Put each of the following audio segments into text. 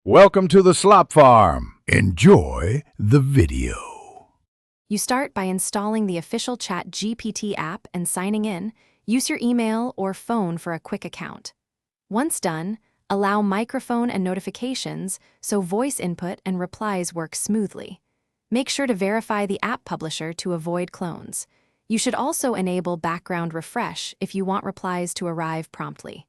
Welcome to the Slop Farm. Enjoy the video. You start by installing the official ChatGPT app and signing in. Use your email or phone for a quick account. Once done, allow microphone and notifications so voice input and replies work smoothly. Make sure to verify the app publisher to avoid clones. You should also enable background refresh if you want replies to arrive promptly.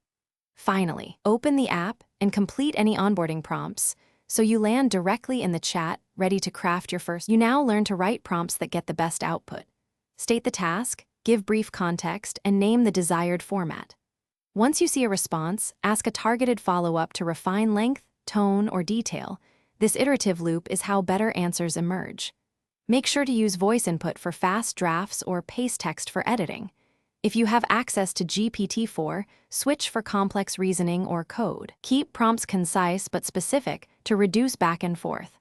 Finally, open the app and complete any onboarding prompts so you land directly in the chat, ready to craft your first. You now learn to write prompts that get the best output. State the task, give brief context, and name the desired format. Once you see a response, ask a targeted follow-up to refine length, tone, or detail. This iterative loop is how better answers emerge. Make sure to use voice input for fast drafts or paste text for editing. If you have access to GPT-4, switch for complex reasoning or code. Keep prompts concise but specific to reduce back and forth.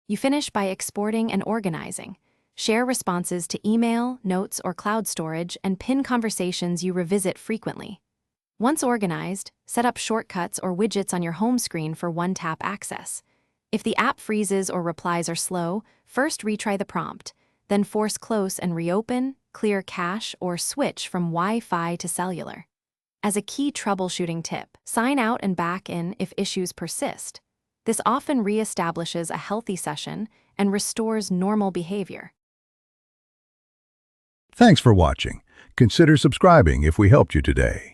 You finish by exporting and organizing. Share responses to email, notes, or cloud storage, and pin conversations you revisit frequently. Once organized, set up shortcuts or widgets on your home screen for one-tap access. If the app freezes or replies are slow, first retry the prompt, then force close and reopen, clear cache, or switch from Wi-Fi to cellular. As a key troubleshooting tip, sign out and back in if issues persist. This often reestablishes a healthy session and restores normal behavior. Thanks for watching. Consider subscribing if we helped you today.